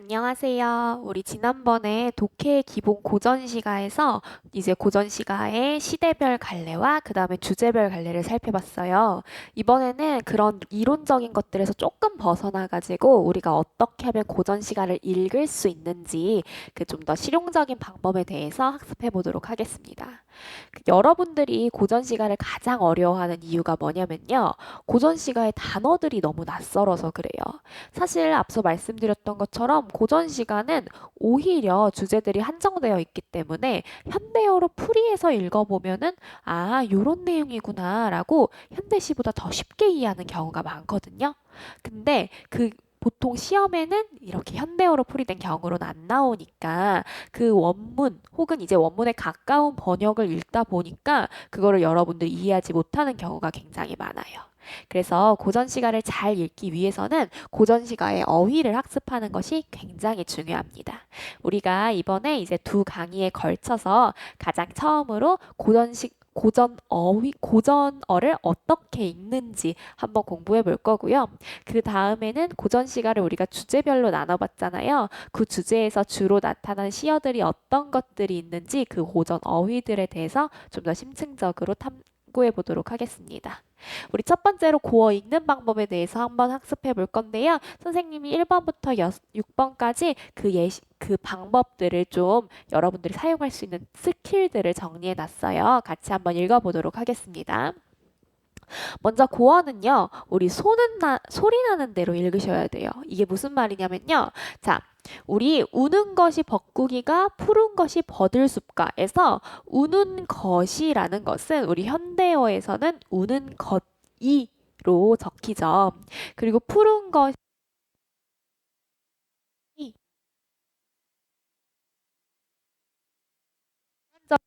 안녕하세요. 우리 지난번에 독해 기본 고전 시가에서 이제 고전 시가의 시대별 갈래와 그다음에 주제별 갈래를 살펴봤어요. 이번에는 그런 이론적인 것들에서 조금 벗어나 가지고 우리가 어떻게 하면 고전 시가를 읽을 수 있는지 그 좀 더 실용적인 방법에 대해서 학습해 보도록 하겠습니다. 여러분들이 고전 시가를 가장 어려워하는 이유가 뭐냐면요. 고전 시가의 단어들이 너무 낯설어서 그래요. 사실 앞서 말씀드렸던 것처럼 고전 시가는 오히려 주제들이 한정되어 있기 때문에 현대어로 풀이해서 읽어보면은 요런 내용이구나라고 현대시보다 더 쉽게 이해하는 경우가 많거든요. 근데 보통 시험에는 이렇게 현대어로 풀이된 경우로는 안 나오니까 그 원문 혹은 이제 원문에 가까운 번역을 읽다 보니까 그거를 여러분들이 이해하지 못하는 경우가 굉장히 많아요. 그래서 고전 시가를 잘 읽기 위해서는 고전 시가의 어휘를 학습하는 것이 굉장히 중요합니다. 우리가 이번에 이제 두 강의에 걸쳐서 가장 처음으로 고전어를 어떻게 읽는지 한번 공부해 볼 거고요. 그 다음에는 고전 시가를 우리가 주제별로 나눠봤잖아요. 그 주제에서 주로 나타난 시어들이 어떤 것들이 있는지 그 고전 어휘들에 대해서 좀 더 심층적으로 탐구해 보도록 하겠습니다. 우리 첫 번째로 고어 읽는 방법에 대해서 한번 학습해 볼 건데요. 선생님이 1번부터 6번까지 그 방법들을 좀 여러분들이 사용할 수 있는 스킬들을 정리해 놨어요. 같이 한번 읽어보도록 하겠습니다. 먼저 고어는요, 우리 소리 나는 대로 읽으셔야 돼요. 이게 무슨 말이냐면요. 자, 우리 우는 것이 벚구기가 푸른 것이 버들숲가에서 우는 것이라는 것은 우리 현대어에서는 우는 것이로 적히죠. 그리고 푸른 것이 한자는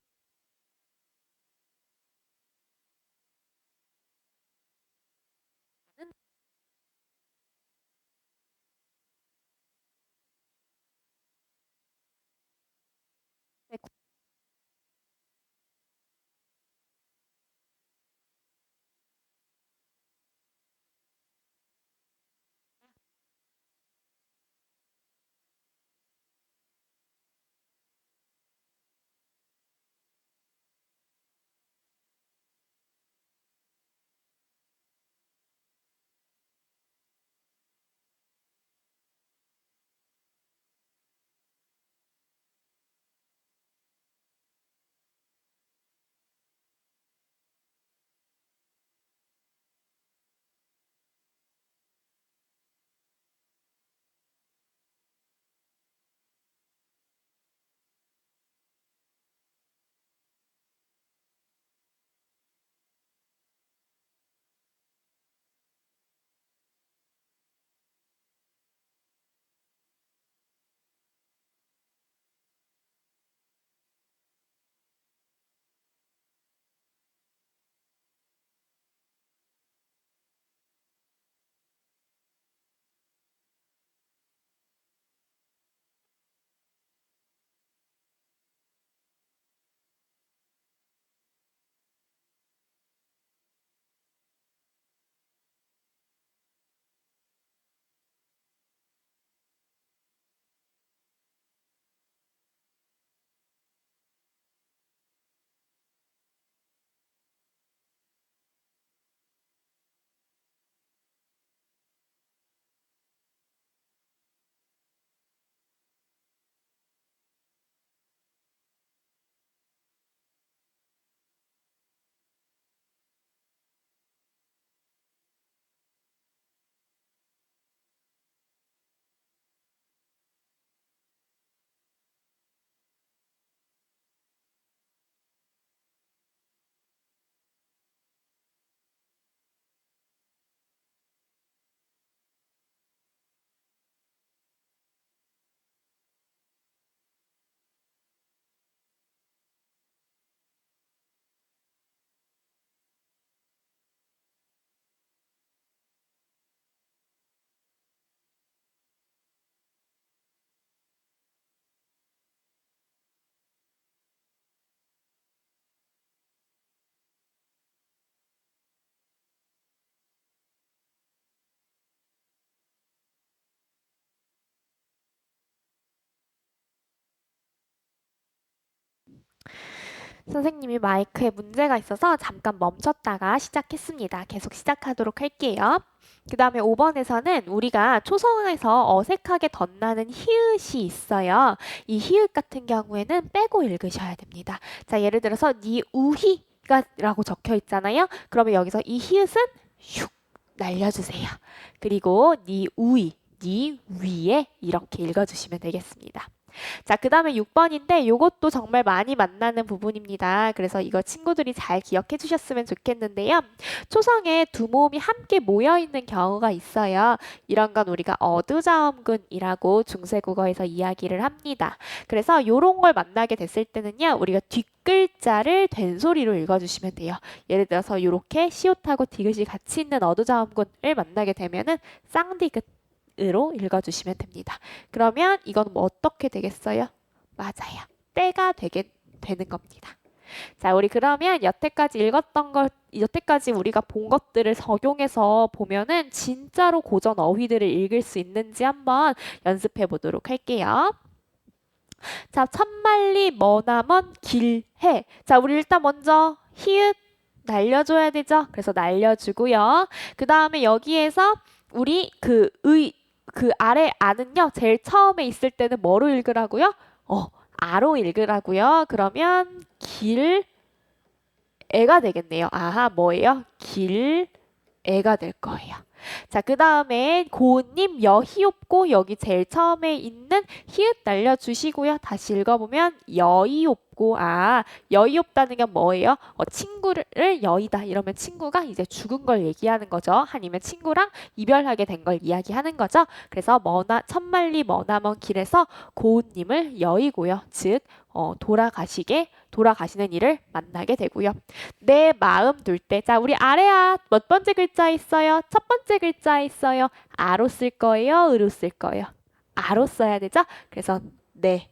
선생님이 마이크에 문제가 있어서 잠깐 멈췄다가 시작했습니다. 계속 시작하도록 할게요. 그 다음에 5번에서는 우리가 초성에서 어색하게 덧나는 히읗이 있어요. 이 히읗 같은 경우에는 빼고 읽으셔야 됩니다. 자, 예를 들어서 니 우희가 라고 적혀 있잖아요. 그러면 여기서 이 히읗은 슉 날려주세요. 그리고 니 우이, 니 위에 이렇게 읽어주시면 되겠습니다. 자, 그 다음에 6번인데 이것도 정말 많이 만나는 부분입니다. 그래서 이거 친구들이 잘 기억해 주셨으면 좋겠는데요. 초성에 두 모음이 함께 모여 있는 경우가 있어요. 이런 건 우리가 어두자음근이라고 중세국어에서 이야기를 합니다. 그래서 이런 걸 만나게 됐을 때는요. 우리가 뒷글자를 된소리로 읽어주시면 돼요. 예를 들어서 이렇게 시옷하고 디귿이 같이 있는 어두자음근을 만나게 되면은 쌍디귿 으로 읽어주시면 됩니다. 그러면 이건 뭐 어떻게 되겠어요? 맞아요. 때가 되는 겁니다. 자, 우리 그러면 여태까지 읽었던 걸, 여태까지 우리가 본 것들을 적용해서 보면은 진짜로 고전 어휘들을 읽을 수 있는지 한번 연습해 보도록 할게요. 자, 천만리 머나먼 길해. 자, 우리 일단 먼저 히읗 날려줘야 되죠? 그래서 날려주고요. 그 다음에 여기에서 우리 그 아래 아는요. 제일 처음에 있을 때는 뭐로 읽으라고요? 아로 읽으라고요. 그러면 애가 되겠네요. 아하, 뭐예요? 애가 될 거예요. 자, 그 다음에 고은님 여희옵고 여기 제일 처음에 있는 히읗 날려주시고요. 다시 읽어보면 여희옵고 여희옵다는 게 뭐예요? 친구를 여의다 이러면 친구가 이제 죽은 걸 얘기하는 거죠. 아니면 친구랑 이별하게 된 걸 이야기하는 거죠. 그래서 천만리 머나먼 길에서 고은님을 여의고요. 즉 돌아가시는 일을 만나게 되고요. 내 마음 둘 때, 자, 우리 아래아 몇 번째 글자 있어요? 첫 번째 글자 있어요. 아로 쓸 거예요? 으로 쓸 거예요? 아로 써야 되죠? 그래서 네.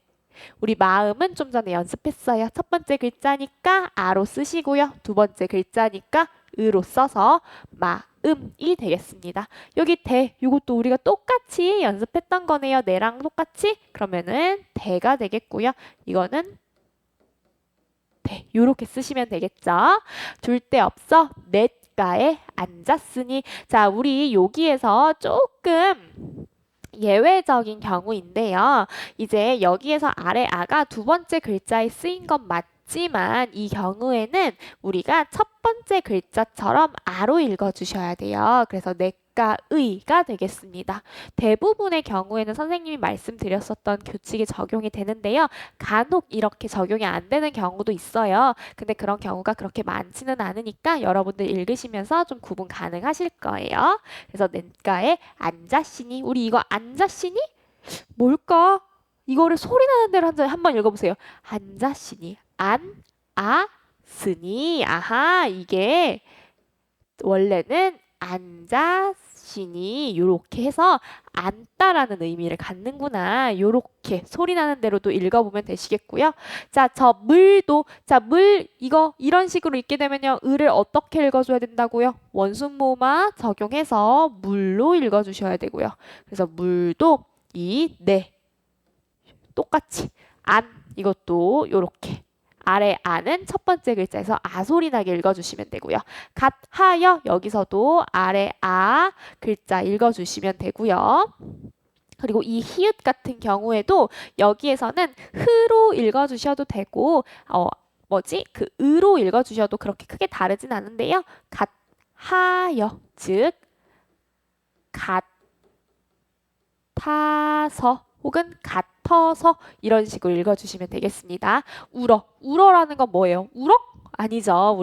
우리 마음은 좀 전에 연습했어요. 첫 번째 글자니까 아로 쓰시고요. 두 번째 글자니까 으로 써서 마음이 되겠습니다. 여기 이것도 우리가 똑같이 연습했던 거네요. 내랑 똑같이. 그러면은 대가 되겠고요. 이거는 요렇게 쓰시면 되겠죠. 둘 데 없어 냇가에 앉았으니. 자, 우리 여기에서 조금 예외적인 경우인데요. 이제 여기에서 아래 아가 두 번째 글자에 쓰인 건 맞지만 이 경우에는 우리가 첫 번째 글자처럼 아로 읽어주셔야 돼요. 그래서 냇가의가 되겠습니다. 대부분의 경우에는 선생님이 말씀드렸었던 규칙이 적용이 되는데요. 간혹 이렇게 적용이 안 되는 경우도 있어요. 근데 그런 경우가 그렇게 많지는 않으니까 여러분들 읽으시면서 좀 구분 가능하실 거예요. 그래서 냇가에 앉았으니. 우리 이거 앉았으니? 뭘까? 이거를 소리 나는 대로 한번 읽어보세요. 앉았으니. 스니. 아하, 이게 원래는 앉았으니 요렇게 해서 앉다라는 의미를 갖는구나. 요렇게 소리 나는 대로도 읽어보면 되시겠고요. 자, 저 물도, 자, 물 이거 이런 식으로 읽게 되면요. 을을 어떻게 읽어줘야 된다고요? 원순모마 적용해서 물로 읽어주셔야 되고요. 그래서 물도 똑같이 이것도 요렇게 아래 아는 첫 번째 글자에서 소리 나게 읽어주시면 되고요. 갓하여 여기서도 아래 글자 읽어주시면 되고요. 그리고 이 히읗 같은 경우에도 여기에서는 흐로 읽어주셔도 되고 그 으로 읽어주셔도 그렇게 크게 다르진 않은데요. 갓하여 즉 같아서 혹은 같아서 이런 식으로 읽어주시면 되겠습니다. 울어라는 건 뭐예요? 울어? 아니죠.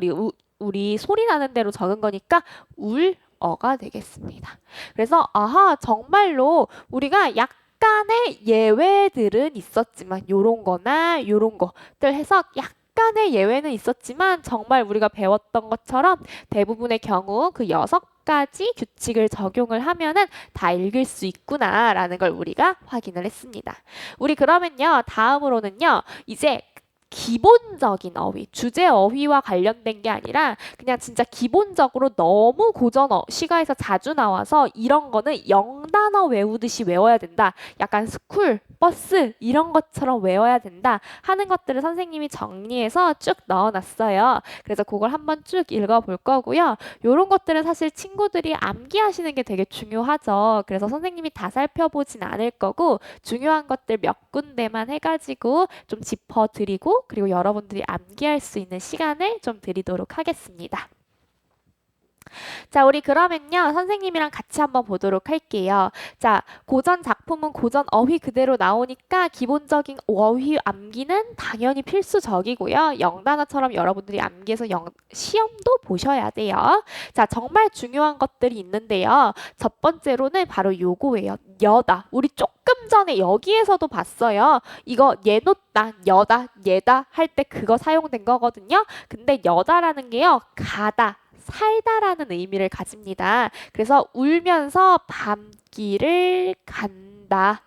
우리 소리 나는 대로 적은 거니까 울어가 되겠습니다. 그래서 정말로 우리가 약간의 예외들은 있었지만 요런 거나 요런 것들 해서 약간의 예외는 있었지만 정말 우리가 배웠던 것처럼 대부분의 경우 그 6가지 규칙을 적용을 하면은 다 읽을 수 있구나라는 걸 우리가 확인을 했습니다. 우리 그러면요. 다음으로는요. 이제 기본적인 어휘, 주제 어휘와 관련된 게 아니라 그냥 진짜 기본적으로 너무 고전 시가에서 자주 나와서 이런 거는 영단어 외우듯이 외워야 된다. 약간 스쿨, 버스 이런 것처럼 외워야 된다 하는 것들을 선생님이 정리해서 쭉 넣어놨어요. 그래서 그걸 한번 쭉 읽어볼 거고요. 이런 것들은 사실 친구들이 암기하시는 게 되게 중요하죠. 그래서 선생님이 다 살펴보진 않을 거고 중요한 것들 몇 군데만 해가지고 좀 짚어드리고 그리고 여러분들이 암기할 수 있는 시간을 좀 드리도록 하겠습니다. 자, 우리 그러면요. 선생님이랑 같이 한번 보도록 할게요. 자, 고전 작품은 고전 어휘 그대로 나오니까 기본적인 어휘 암기는 당연히 필수적이고요. 영단어처럼 여러분들이 암기해서 시험도 보셔야 돼요. 자, 정말 중요한 것들이 있는데요. 첫 번째로는 바로 요거예요. 여다. 우리 조금 전에 여기에서도 봤어요. 이거 얘노다, 여다, 얘다 할 때 그거 사용된 거거든요. 근데 여다라는 게요. 가다. 살다라는 의미를 가집니다. 그래서 울면서 밤길을 간다.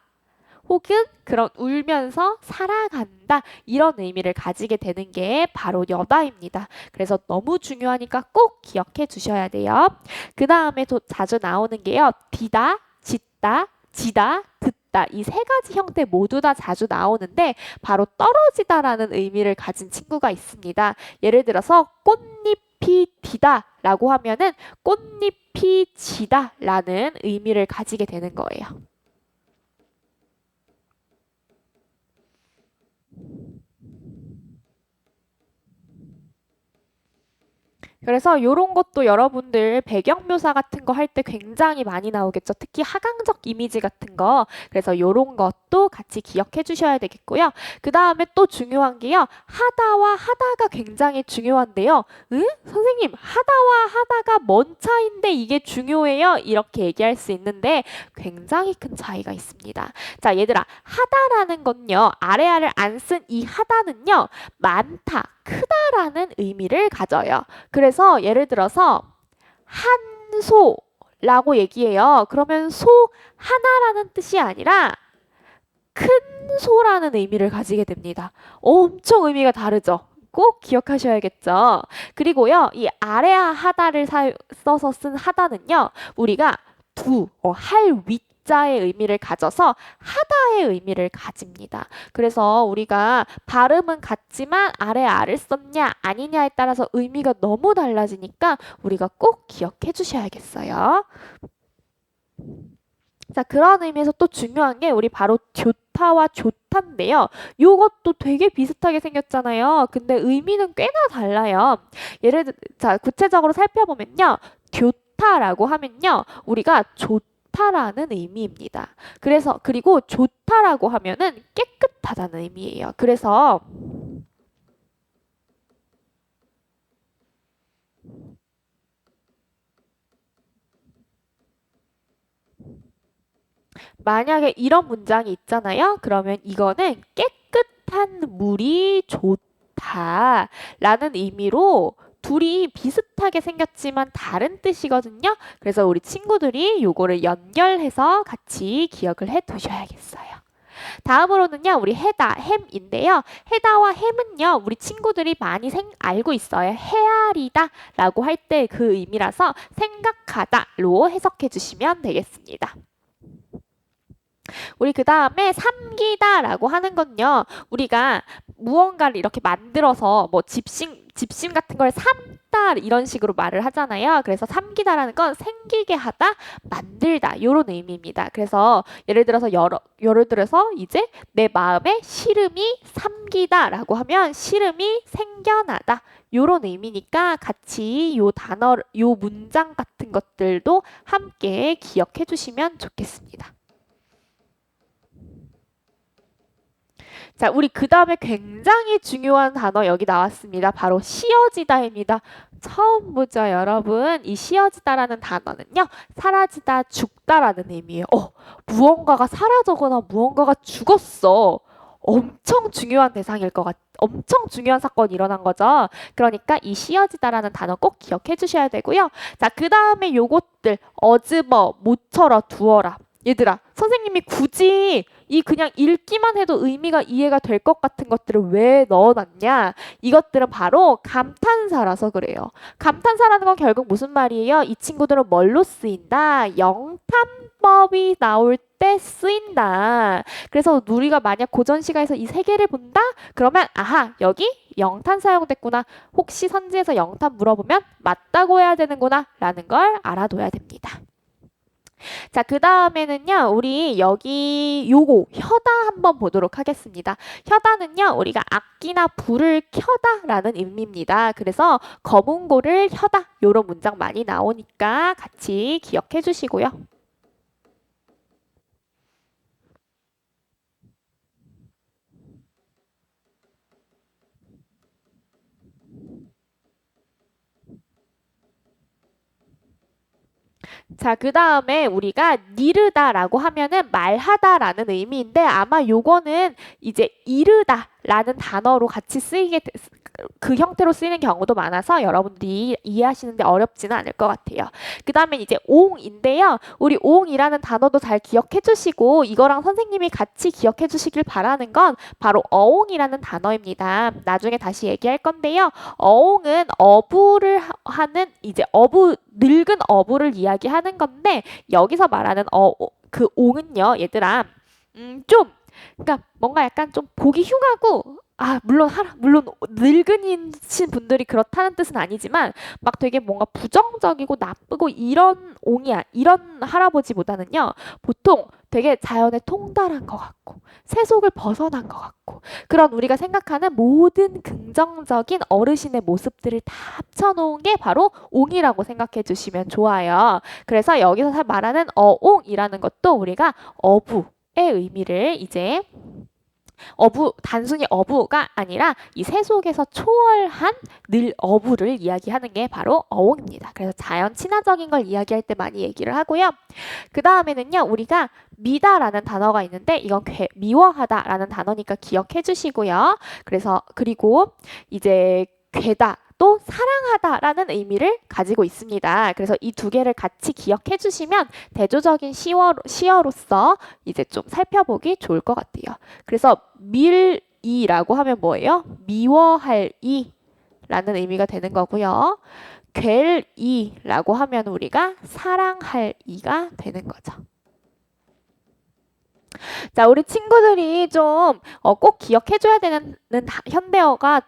혹은 그런 울면서 살아간다. 이런 의미를 가지게 되는 게 바로 여다입니다. 그래서 너무 중요하니까 꼭 기억해 주셔야 돼요. 그 다음에 또 자주 나오는 게요. 디다, 짓다, 지다, 듣다. 이 세 가지 형태 모두 다 자주 나오는데 바로 떨어지다라는 의미를 가진 친구가 있습니다. 예를 들어서 꽃잎이 디다 라고 하면은 꽃잎이 지다 라는 의미를 가지게 되는 거예요. 그래서 이런 것도 여러분들 배경묘사 같은 거 할 때 굉장히 많이 나오겠죠. 특히 하강적 이미지 같은 거. 그래서 이런 것도 같이 기억해 주셔야 되겠고요. 그 다음에 또 중요한 게요. 하다와 하다가 굉장히 중요한데요. 응? 선생님, 하다와 하다가 뭔 차이인데 이게 중요해요? 이렇게 얘기할 수 있는데 굉장히 큰 차이가 있습니다. 자, 얘들아, 하다라는 건요. 아래아를 안 쓴 이 하다는요. 많다, 크다라는 의미를 가져요. 그래서 예를 들어서 한소라고 얘기해요. 그러면 소 하나라는 뜻이 아니라 큰 소라는 의미를 가지게 됩니다. 엄청 의미가 다르죠. 꼭 기억하셔야겠죠. 그리고요, 이 아래하 하다를 써서 쓴 하다는요, 우리가 할 위자의 의미를 가져서 하다의 의미를 가집니다. 그래서 우리가 발음은 같지만 아래 아를 썼냐 아니냐에 따라서 의미가 너무 달라지니까 우리가 꼭 기억해 주셔야겠어요. 자, 그런 의미에서 또 중요한 게 우리 바로 좋다와 좋단데요. 요것도 되게 비슷하게 생겼잖아요. 근데 의미는 꽤나 달라요. 자, 구체적으로 살펴보면요. 좋다라고 하면요. 우리가 좋다라는 의미입니다. 그리고 좋다라고 하면은 깨끗하다는 의미예요. 그래서 만약에 이런 문장이 있잖아요. 그러면 이거는 깨끗한 물이 좋다라는 의미로 둘이 비슷하게 생겼지만 다른 뜻이거든요. 그래서 우리 친구들이 요거를 연결해서 같이 기억을 해 두셔야겠어요. 다음으로는요, 우리 햄인데요. 해다와 햄은요, 우리 친구들이 많이 알고 있어요. 헤아리다 라고 할 때 그 의미라서 생각하다로 해석해 주시면 되겠습니다. 우리 그 다음에 삼기다라고 하는 건요. 우리가 무언가를 이렇게 만들어서 뭐 집심 같은 걸 삼다 이런 식으로 말을 하잖아요. 그래서 삼기다라는 건 생기게 하다, 만들다 이런 의미입니다. 그래서 예를 들어서 이제 내 마음에 시름이 삼기다라고 하면 시름이 생겨나다 이런 의미니까 같이 요 문장 같은 것들도 함께 기억해 주시면 좋겠습니다. 자, 우리 그 다음에 굉장히 중요한 단어 여기 나왔습니다. 바로 씌어지다입니다. 처음 보죠, 여러분. 이 씌어지다라는 단어는요. 사라지다, 죽다라는 의미예요. 무언가가 사라져거나 무언가가 죽었어. 엄청 중요한 대상일 것 같아요. 엄청 중요한 사건이 일어난 거죠. 그러니까 이 씌어지다라는 단어 꼭 기억해 주셔야 되고요. 자, 그 다음에 요것들 어즈버, 모처럼 두어라. 얘들아, 선생님이 굳이 이 그냥 읽기만 해도 의미가 이해가 될 것 같은 것들을 왜 넣어놨냐? 이것들은 바로 감탄사라서 그래요. 감탄사라는 건 결국 무슨 말이에요? 이 친구들은 뭘로 쓰인다? 영탄법이 나올 때 쓰인다. 그래서 우리가 만약 고전시가에서 이 세 개를 본다? 그러면 아하, 여기 영탄 사용됐구나. 혹시 선지에서 영탄 물어보면 맞다고 해야 되는구나 라는 걸 알아둬야 됩니다. 자, 그 다음에는요, 우리 여기 요거 혀다 한번 보도록 하겠습니다. 혀다는요, 우리가 악기나 불을 켜다 라는 의미입니다. 그래서 검은고를 혀다 요런 문장 많이 나오니까 같이 기억해 주시고요. 자, 그 다음에 우리가 니르다라고 하면은 말하다라는 의미인데 아마 요거는 이제 이르다라는 단어로 같이 쓰이게 그 형태로 쓰이는 경우도 많아서 여러분들이 이해하시는데 어렵지는 않을 것 같아요. 그 다음에 이제 옹인데요. 우리 옹이라는 단어도 잘 기억해 주시고 이거랑 선생님이 같이 기억해 주시길 바라는 건 바로 어옹이라는 단어입니다. 나중에 다시 얘기할 건데요. 어옹은 어부를 하는 이제 늙은 어부를 이야기하는 건데 여기서 말하는 그 옹은요, 얘들아, 좀 그러니까 뭔가 약간 좀 보기 흉하고 물론 늙은이신 분들이 그렇다는 뜻은 아니지만 막 되게 뭔가 부정적이고 나쁘고 이런 할아버지보다는요 보통 되게 자연에 통달한 것 같고 세속을 벗어난 것 같고 그런 우리가 생각하는 모든 긍정적인 어르신의 모습들을 다 합쳐놓은 게 바로 옹이라고 생각해 주시면 좋아요. 그래서 여기서 말하는 어옹이라는 것도 우리가 어부의 의미를 이제 단순히 어부가 아니라 이 세속에서 초월한 늘 어부를 이야기하는 게 바로 어옹입니다. 그래서 자연 친화적인 걸 이야기할 때 많이 얘기를 하고요. 그 다음에는요, 우리가 미다라는 단어가 있는데 이건 미워하다라는 단어니까 기억해 주시고요. 그리고 이제 괴다 또 사랑하다라는 의미를 가지고 있습니다. 그래서 이 두 개를 같이 기억해 주시면 대조적인 시어로서 이제 좀 살펴보기 좋을 것 같아요. 그래서 밀이라고 하면 뭐예요? 미워할 이라는 의미가 되는 거고요. 괸이라고 하면 우리가 사랑할 이가 되는 거죠. 자, 우리 친구들이 좀 꼭 기억해줘야 되는 현대어가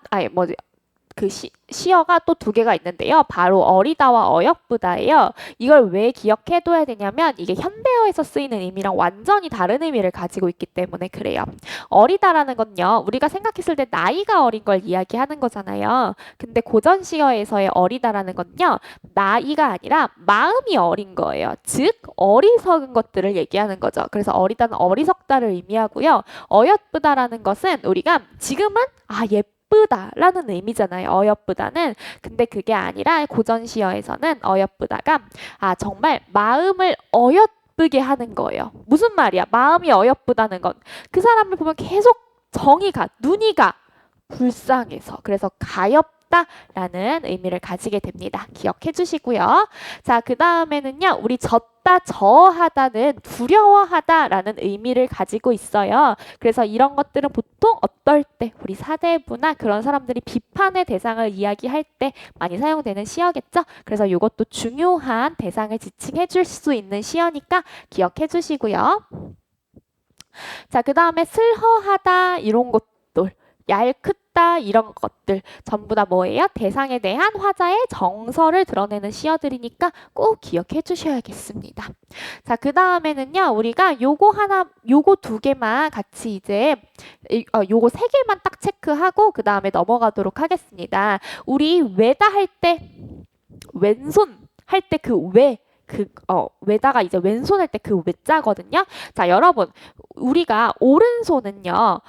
시어가 또 두 개가 있는데요. 바로 어리다와 어여쁘다예요. 이걸 왜 기억해둬야 되냐면 이게 현대어에서 쓰이는 의미랑 완전히 다른 의미를 가지고 있기 때문에 그래요. 어리다라는 건요. 우리가 생각했을 때 나이가 어린 걸 이야기하는 거잖아요. 근데 고전시어에서의 어리다라는 건요. 나이가 아니라 마음이 어린 거예요. 즉 어리석은 것들을 얘기하는 거죠. 그래서 어리다는 어리석다를 의미하고요. 어여쁘다라는 것은 우리가 지금은 예쁘다라는 의미잖아요. 어여쁘다는. 근데 그게 아니라 고전시어에서는 어여쁘다가 정말 마음을 어여쁘게 하는 거예요. 무슨 말이야? 마음이 어여쁘다는 건 그 사람을 보면 계속 정이 가, 눈이 가, 불쌍해서. 그래서 가엾다라는 의미를 가지게 됩니다. 기억해 주시고요. 자, 그 다음에는요. 우리 저하다는 두려워하다라는 의미를 가지고 있어요. 그래서 이런 것들은 보통 어떨 때 우리 사대부나 그런 사람들이 비판의 대상을 이야기할 때 많이 사용되는 시어겠죠. 그래서 이것도 중요한 대상을 지칭해 줄 수 있는 시어니까 기억해 주시고요. 자, 그 다음에 슬허하다 이런 것들, 얄크다 이런 것들 전부 다 뭐예요? 대상에 대한 화자의 정서를 드러내는 시어들이니까 꼭 기억해 주셔야겠습니다. 자, 그 다음에는요, 우리가 요거 두 개만 같이 이제 요거 세 개만 딱 체크하고 그 다음에 넘어가도록 하겠습니다. 우리 외다 할 때 왼손 할 때 외다가 이제 왼손 할 때 그 외자거든요. 자, 여러분, 우리가 오른손은요,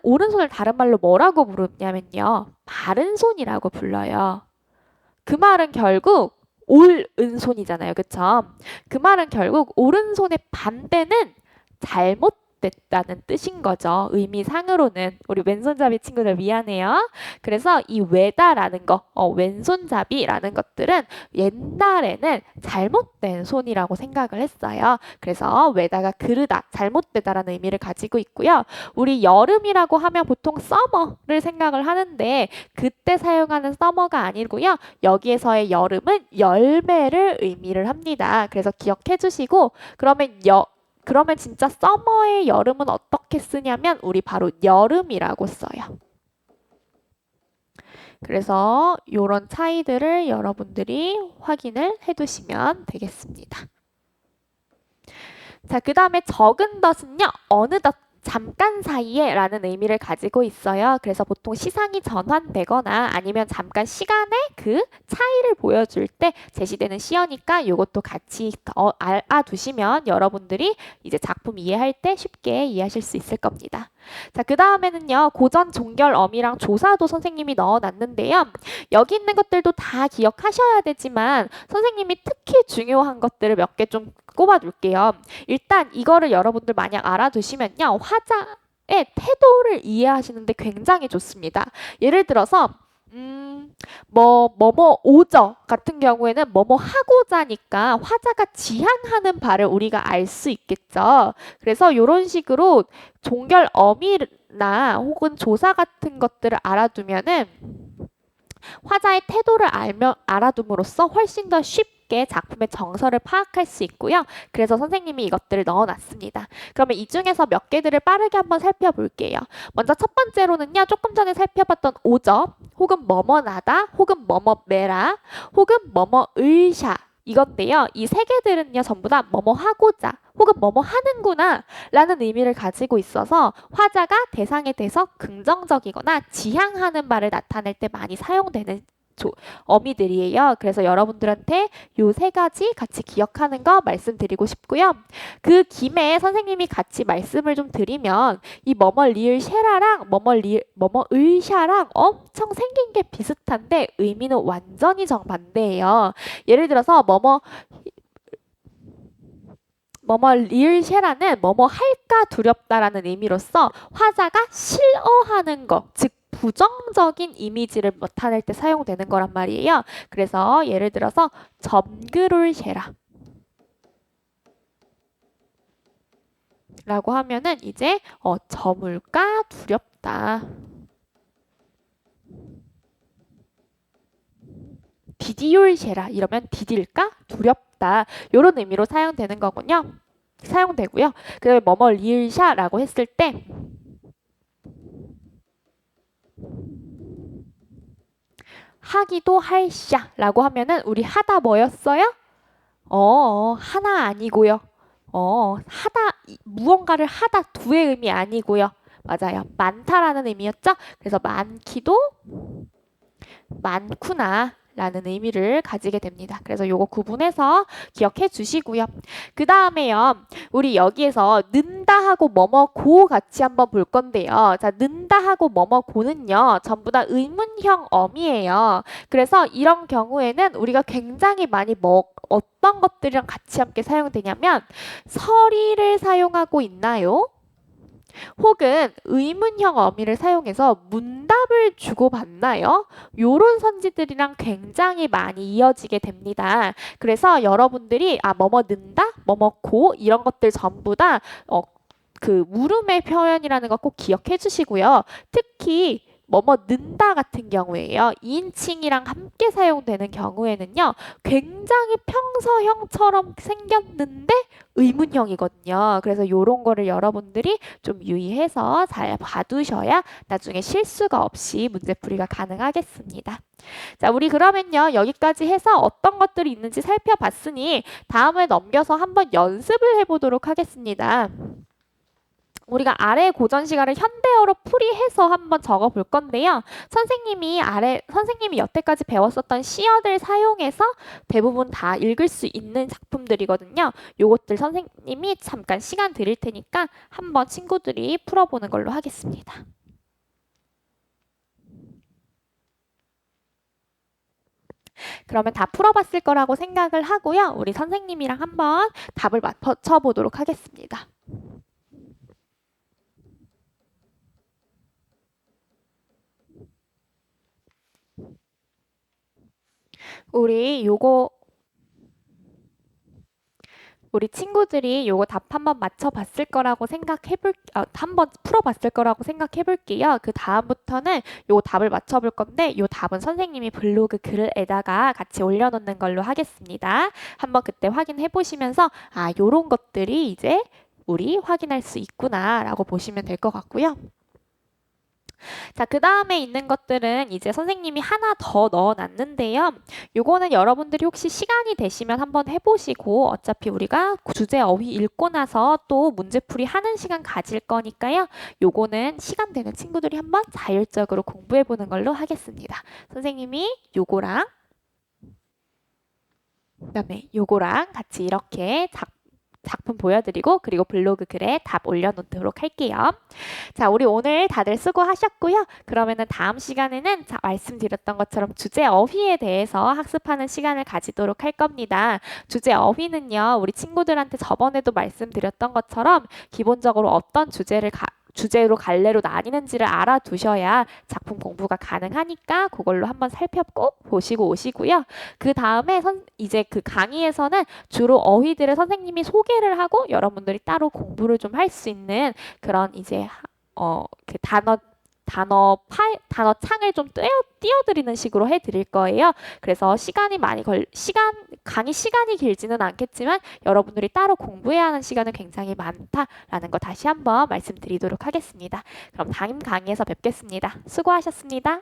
오른손을 다른 말로 뭐라고 부르냐면요, 바른손이라고 불러요. 그 말은 결국 옳은손이잖아요. 그쵸? 그 말은 결국 오른손의 반대는 잘못됐다는 뜻인 거죠. 의미상으로는. 우리 왼손잡이 친구들 미안해요. 그래서 이 왜다라는 거, 왼손잡이라는 것들은 옛날에는 잘못된 손이라고 생각을 했어요. 그래서 왜다가 그르다, 잘못되다라는 의미를 가지고 있고요. 우리 여름이라고 하면 보통 서머를 생각을 하는데 그때 사용하는 서머가 아니고요. 여기에서의 여름은 열매를 의미를 합니다. 그래서 기억해 주시고 그러면 진짜 서머의 여름은 어떻게 쓰냐면 우리 바로 여름이라고 써요. 그래서 이런 차이들을 여러분들이 확인을 해 두시면 되겠습니다. 자, 그 다음에 적은 덫은요. 어느덧 잠깐 사이에 라는 의미를 가지고 있어요. 그래서 보통 시상이 전환되거나 아니면 잠깐 시간의 그 차이를 보여줄 때 제시되는 시어니까 이것도 같이 알아두시면 여러분들이 이제 작품 이해할 때 쉽게 이해하실 수 있을 겁니다. 자, 그 다음에는요. 고전 종결 어미랑 조사도 선생님이 넣어놨는데요. 여기 있는 것들도 다 기억하셔야 되지만 선생님이 특히 중요한 것들을 몇 개 좀 꼽아둘게요. 일단 이거를 여러분들 만약 알아두시면요. 화자의 태도를 이해하시는데 굉장히 좋습니다. 예를 들어서 뭐뭐 오죠 같은 경우에는 뭐뭐 하고자니까 화자가 지향하는 바를 우리가 알 수 있겠죠. 그래서 이런 식으로 종결 어미나 혹은 조사 같은 것들을 알아두면은 화자의 태도를 알아둠으로써 훨씬 더 쉽게 작품의 정서를 파악할 수 있고요. 그래서 선생님이 이것들을 넣어놨습니다. 그러면 이 중에서 몇 개들을 빠르게 한번 살펴볼게요. 먼저 첫 번째로는요. 조금 전에 살펴봤던 오죠. 혹은 뭐뭐 나다, 혹은 뭐뭐 매라, 혹은 뭐뭐 을샤 이건데요. 이 세 개들은요. 전부 다 뭐뭐 하고자 혹은 뭐뭐 하는구나 라는 의미를 가지고 있어서 화자가 대상에 대해서 긍정적이거나 지향하는 바를 나타낼 때 많이 사용되는 어미들이에요. 그래서 여러분들한테 요 세 가지 같이 기억하는 거 말씀드리고 싶고요. 그 김에 선생님이 같이 말씀을 좀 드리면 이 뭐뭐 리을 쉐라랑 뭐뭐 을샤랑 엄청 생긴 게 비슷한데 의미는 완전히 정반대예요. 예를 들어서 뭐뭐 리을쉐라는 뭐뭐 할까 두렵다라는 의미로서 화자가 싫어하는 거, 즉 부정적인 이미지를 나타낼 때 사용되는 거란 말이에요. 그래서 예를 들어서 점그룰쉐라 라고 하면은 이제 저물까 두렵다. 디디올쉐라 이러면 디딜까 두렵다. 이런 의미로 사용되는 거군요. 사용되고요. 그 다음에 뭐뭐 리을샤라고 했을 때 하기도 할샤라고 하면은 우리 하다 뭐였어요? 하나 아니고요. 무언가를 하다 두의 의미 아니고요. 맞아요. 많다라는 의미였죠? 그래서 많기도 많구나. 라는 의미를 가지게 됩니다. 그래서 요거 구분해서 기억해 주시고요. 그 다음에요. 우리 여기에서 는다 하고 뭐뭐고 같이 한번 볼 건데요. 자, 는다 하고 뭐뭐고는요. 전부 다 의문형 어미예요. 그래서 이런 경우에는 우리가 굉장히 많이 어떤 것들이랑 같이 함께 사용되냐면 서리를 사용하고 있나요? 혹은 의문형 어미를 사용해서 문답을 주고받나요? 요런 선지들이랑 굉장히 많이 이어지게 됩니다. 그래서 여러분들이 뭐뭐 는다, 뭐뭐 고 이런 것들 전부 다 그 물음의 표현이라는 거 꼭 기억해 주시고요. 특히 뭐뭐 는다 같은 경우에요. 2인칭이랑 함께 사용되는 경우에는요. 굉장히 평서형처럼 생겼는데 의문형이거든요. 그래서 이런 거를 여러분들이 좀 유의해서 잘 봐두셔야 나중에 실수가 없이 문제풀이가 가능하겠습니다. 자, 우리 그러면요. 여기까지 해서 어떤 것들이 있는지 살펴봤으니 다음에 넘겨서 한번 연습을 해보도록 하겠습니다. 우리가 아래 고전 시가를 현대어로 풀이해서 한번 적어 볼 건데요. 선생님이 여태까지 배웠었던 시어들 사용해서 대부분 다 읽을 수 있는 작품들이거든요. 요것들 선생님이 잠깐 시간 드릴 테니까 한번 친구들이 풀어보는 걸로 하겠습니다. 그러면 다 풀어봤을 거라고 생각을 하고요. 우리 선생님이랑 한번 답을 맞춰보도록 하겠습니다. 우리 친구들이 요거 답 한번 맞춰봤을 거라고 한번 풀어봤을 거라고 생각해 볼게요. 그 다음부터는 요 답을 맞춰볼 건데, 요 답은 선생님이 블로그 글에다가 같이 올려놓는 걸로 하겠습니다. 한번 그때 확인해 보시면서, 요런 것들이 이제 우리 확인할 수 있구나라고 보시면 될 것 같고요. 자, 그 다음에 있는 것들은 이제 선생님이 하나 더 넣어놨는데요. 요거는 여러분들이 혹시 시간이 되시면 한번 해보시고, 어차피 우리가 주제 어휘 읽고 나서 또 문제풀이 하는 시간 가질 거니까요. 요거는 시간 되는 친구들이 한번 자율적으로 공부해보는 걸로 하겠습니다. 선생님이 요거랑 그다음에 요거랑 같이 이렇게 작품 보여드리고, 그리고 블로그 글에 답 올려놓도록 할게요. 자, 우리 오늘 다들 수고하셨고요. 그러면은 다음 시간에는 말씀드렸던 것처럼 주제 어휘에 대해서 학습하는 시간을 가지도록 할 겁니다. 주제 어휘는요, 우리 친구들한테 저번에도 말씀드렸던 것처럼 기본적으로 어떤 주제로 갈래로 나뉘는지를 알아두셔야 작품 공부가 가능하니까 그걸로 한번 꼭 보시고 오시고요. 그 다음에 이제 그 강의에서는 주로 어휘들을 선생님이 소개를 하고 여러분들이 따로 공부를 좀 할 수 있는 그런 이제 그 단어 창을 좀 띄워드리는 식으로 해드릴 거예요. 그래서 강의 시간이 길지는 않겠지만 여러분들이 따로 공부해야 하는 시간은 굉장히 많다라는 거 다시 한번 말씀드리도록 하겠습니다. 그럼 다음 강의에서 뵙겠습니다. 수고하셨습니다.